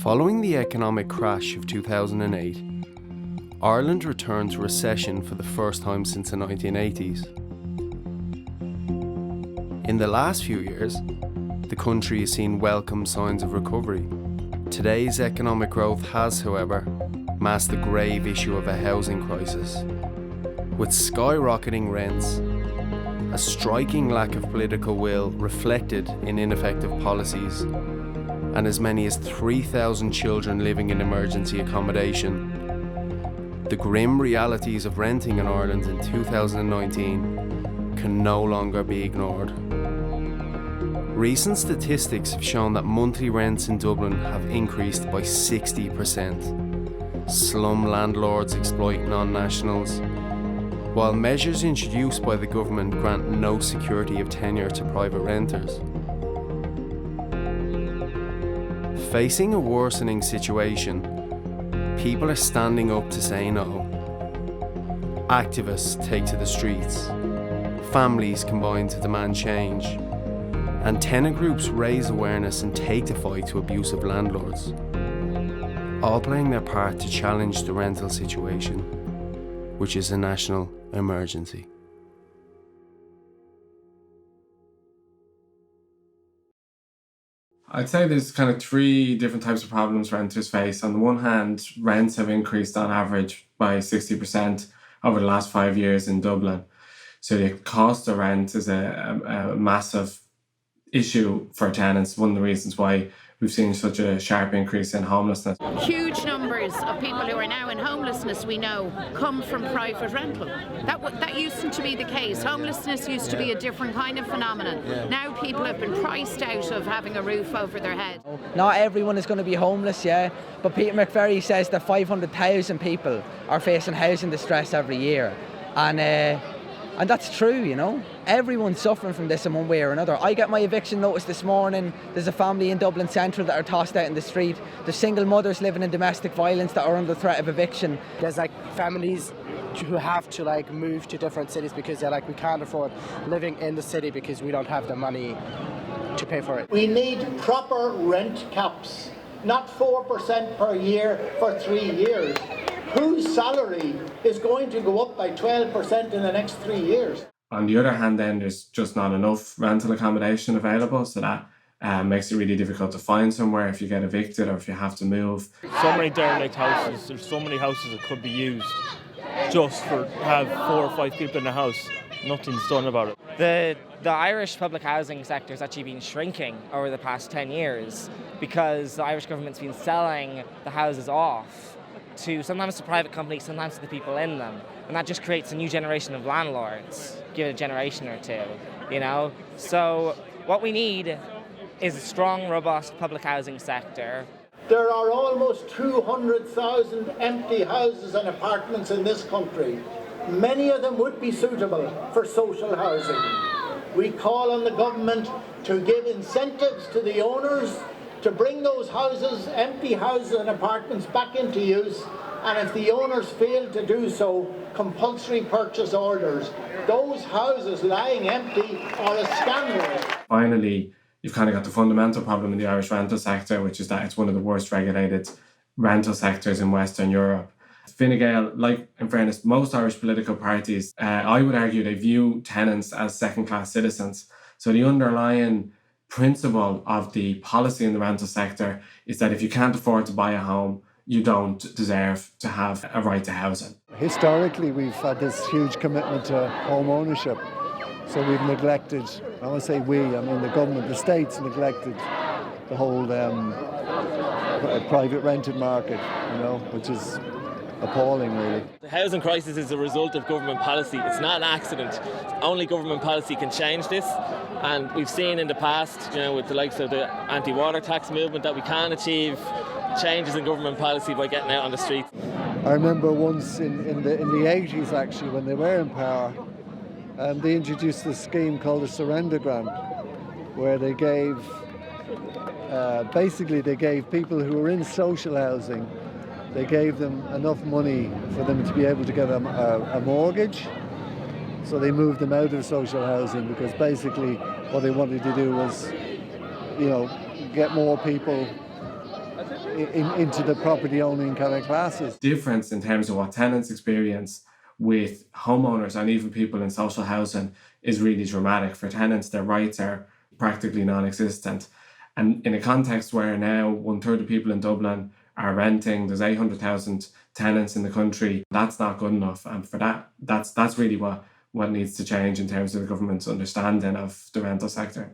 Following the economic crash of 2008, Ireland returned to recession for the first time since the 1980s. In the last few years, the country has seen welcome signs of recovery. Today's economic growth has, however, masked the grave issue of a housing crisis. With skyrocketing rents, a striking lack of political will reflected in ineffective policies, and as many as 3,000 children living in emergency accommodation, the grim realities of renting in Ireland in 2019 can no longer be ignored. Recent statistics have shown that monthly rents in Dublin have increased by 60%. Slum landlords exploit non-nationals, while measures introduced by the government grant no security of tenure to private renters. Facing a worsening situation, people are standing up to say no. Activists take to the streets. Families combine to demand change. And tenant groups raise awareness and take the fight to abusive landlords, all playing their part to challenge the rental situation, which is a national emergency. I'd say there's kind of three different types of problems renters face. On the one hand, rents have increased on average by 60% over the last 5 years in Dublin. So the cost of rent is a massive issue for tenants. One of the reasons why we've seen such a sharp increase in homelessness. Huge numbers of people who are now in homelessness, we know, come from private rental. That used to be the case. Homelessness used to be a different kind of phenomenon. Now people have been priced out of having a roof over their head. Not everyone is going to be homeless, but Peter McVerry says that 500,000 people are facing housing distress every year. And that's true, Everyone's suffering from this in one way or another. I get my eviction notice this morning. There's a family in Dublin Central that are tossed out in the street. There's single mothers living in domestic violence that are under threat of eviction. There's families who have to move to different cities because they're we can't afford living in the city because we don't have the money to pay for it. We need proper rent caps, not 4% per year for 3 years. Whose salary is going to go up by 12% in the next 3 years? On the other hand, then, there's just not enough rental accommodation available, so that makes it really difficult to find somewhere if you get evicted or if you have to move. So many derelict houses, there's so many houses that could be used just for have 4 or 5 people in the house. Nothing's done about it. The Irish public housing sector has actually been shrinking over the past 10 years because the Irish government's been selling the houses off to sometimes to private companies, sometimes to the people in them. And that just creates a new generation of landlords, give it a generation or two, So what we need is a strong, robust public housing sector. There are almost 200,000 empty houses and apartments in this country. Many of them would be suitable for social housing. We call on the government to give incentives to the owners to bring those houses, empty houses and apartments back into use, and if the owners fail to do so, compulsory purchase orders. Those houses lying empty are a scandal. Finally, you've kind of got the fundamental problem in the Irish rental sector, which is that it's one of the worst regulated rental sectors in Western Europe. Fine Gael, in fairness, most Irish political parties, I would argue they view tenants as second-class citizens. So the underlying principle of the policy in the rental sector is that if you can't afford to buy a home, you don't deserve to have a right to housing. Historically, we've had this huge commitment to home ownership. So we've neglected, I want to say the government, the state's neglected the whole private rented market, which is appalling, really. The housing crisis is a result of government policy. It's not an accident. Only government policy can change this. And we've seen in the past, with the likes of the anti-water tax movement, that we can achieve changes in government policy by getting out on the street. I remember once in the 80s, actually, when they were in power, they introduced this scheme called the Surrender Grant, where they gave people who were in social housing, they gave them enough money for them to be able to get a mortgage. So they moved them out of social housing because basically what they wanted to do was, get more people into the property owning kind of classes. Difference in terms of what tenants experience with homeowners and even people in social housing is really dramatic. For tenants, their rights are practically non-existent. And in a context where now 1/3 of people in Dublin are renting, there's 800,000 tenants in the country, that's not good enough. And for that's really what needs to change in terms of the government's understanding of the rental sector.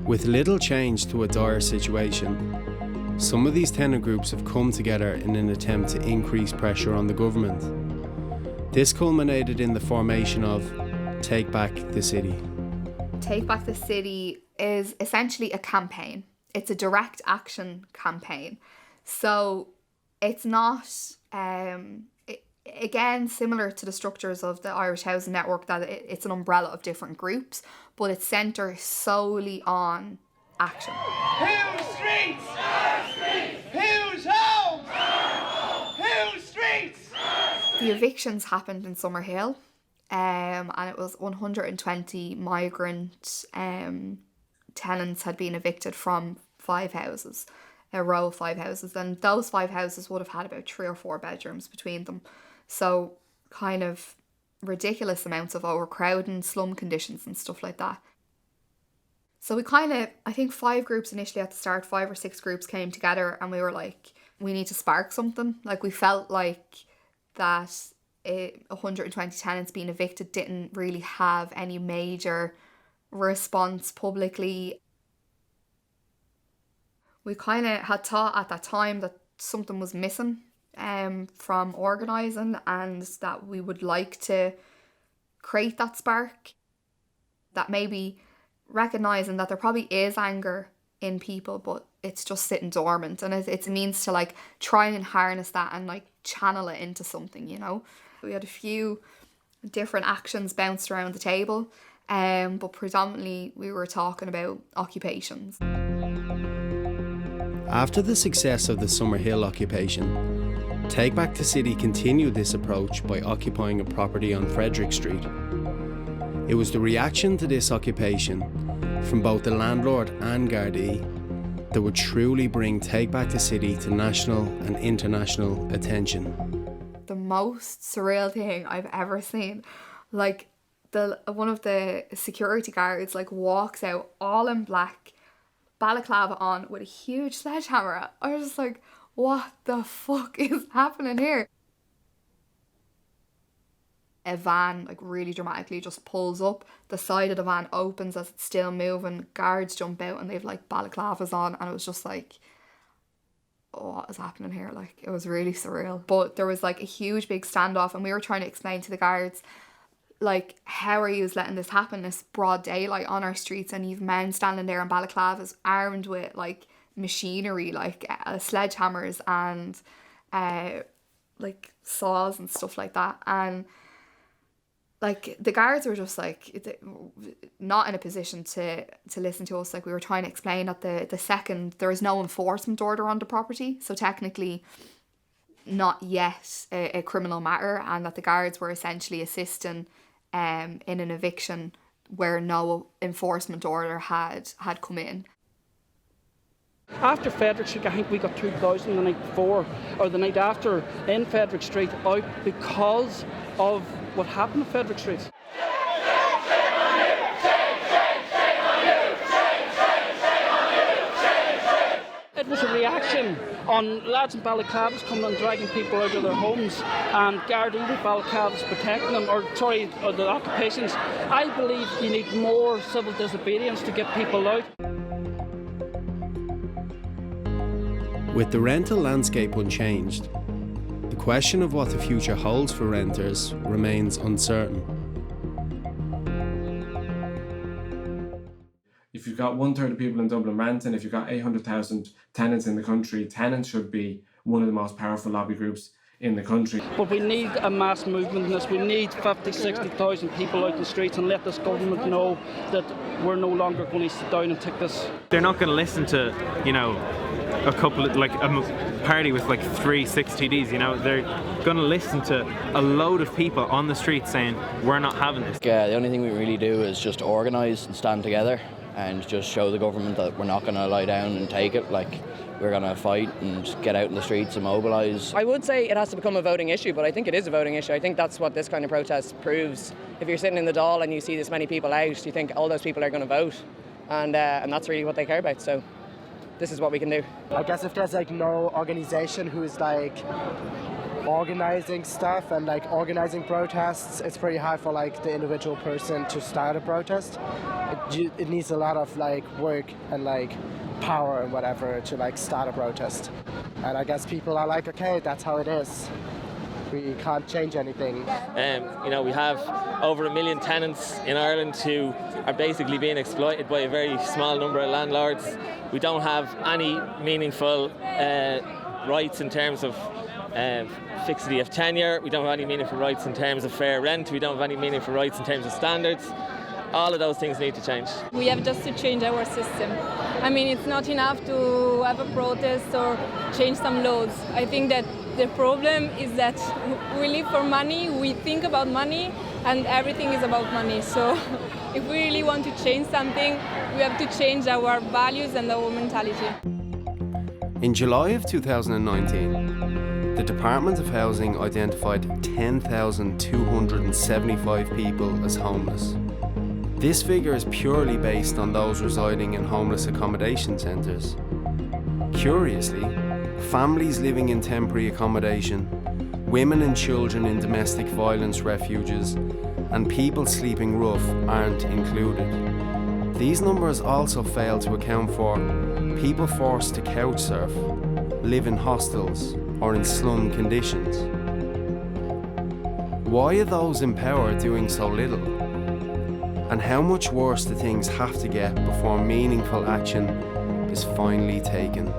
With little change to a dire situation, some of these tenant groups have come together in an attempt to increase pressure on the government. This culminated in the formation of Take Back the City. Take Back the City is essentially a campaign. It's a direct action campaign. So it's not, again, similar to the structures of the Irish Housing Network, that it's an umbrella of different groups, but it centres solely on action. Whose streets? Our streets. Whose homes? Our homes. Whose streets? The evictions happened in Summerhill, and it was 120 migrant tenants had been evicted from 5 houses, a row of 5 houses, and those 5 houses would have had about 3 or 4 bedrooms between them. So kind of ridiculous amounts of overcrowding, slum conditions and stuff like that. So we I think 5 groups initially at the start, 5 or 6 groups came together, and we were like, we need to spark something. Like, we felt like that 120 tenants being evicted didn't really have any major response publicly. We kind of had thought at that time that something was missing from organising, and that we would like to create that spark, that maybe recognising that there probably is anger in people, but it's just sitting dormant, and it's a means to like try and harness that and like channel it into something, you know. We had a few different actions bounced around the table, but predominantly we were talking about occupations. After the success of the Summerhill occupation, Take Back the City continued this approach by occupying a property on Frederick Street. It was the reaction to this occupation from both the landlord and Gardaí that would truly bring Take Back the City to national and international attention. The most surreal thing I've ever seen, like one of the security guards like walks out all in black, balaclava on, with a huge sledgehammer. I was just like, what the fuck is happening here? A van like really dramatically just pulls up, the side of the van opens as it's still moving, guards jump out and they've like balaclavas on, and it was just like, oh, what is happening here? Like, it was really surreal. But there was like a huge big standoff, and we were trying to explain to the guards, like, how are you letting this happen? It's broad daylight on our streets, and you've men standing there in balaclavas armed with like machinery, like sledgehammers and like saws and stuff like that. And like the guards were just like not in a position to listen to us. Like, we were trying to explain that the second there is no enforcement order on the property, so technically not yet a criminal matter, and that the guards were essentially assisting in an eviction where no enforcement order had come in. After Frederick Street, I think we got 2,000 the night before, or the night after, in Frederick Street, out because of what happened at Frederick Street. It was a reaction on lads in balaclavas coming and dragging people out of their homes, and Gardaí with balaclavas protecting them, or the occupations. I believe you need more civil disobedience to get people out. With the rental landscape unchanged, the question of what the future holds for renters remains uncertain. If you've got 1/3 of people in Dublin renting, if you've got 800,000 tenants in the country, tenants should be one of the most powerful lobby groups in the country. But we need a mass movement in this. We need 50, 60,000 people out in the streets, and let this government know that we're no longer going to sit down and take this. They're not going to listen to, you know, a couple of, like a party with like 6 TDs, you know. They're going to listen to a load of people on the street saying, we're not having this. The only thing we really do is just organise and stand together. and just show the government that we're not going to lie down and take it. Like, we're going to fight and get out in the streets and mobilise. I would say it has to become a voting issue, but I think it is a voting issue. I think that's what this kind of protest proves. If you're sitting in the Dáil and you see this many people out, you think all those people are going to vote, and that's really what they care about. So this is what we can do. I guess if there's like no organisation who is like organising stuff and like organising protests, it's pretty hard for like the individual person to start a protest. It needs a lot of like work and like power and whatever to like start a protest. And I guess people are like, okay, that's how it is. We can't change anything. We have over 1 million tenants in Ireland who are basically being exploited by a very small number of landlords. We don't have any meaningful rights in terms of fixity of tenure. We don't have any meaningful rights in terms of fair rent. We don't have any meaningful rights in terms of standards. All of those things need to change. We have just to change our system. I mean, it's not enough to have a protest or change some laws. I think that the problem is that we live for money, we think about money, and everything is about money. So if we really want to change something, we have to change our values and our mentality. In July of 2019, the Department of Housing identified 10,275 people as homeless. This figure is purely based on those residing in homeless accommodation centres. Curiously, families living in temporary accommodation, women and children in domestic violence refuges, and people sleeping rough aren't included. These numbers also fail to account for people forced to couch surf, live in hostels, or in slum conditions. Why are those in power doing so little? And how much worse do things have to get before meaningful action is finally taken?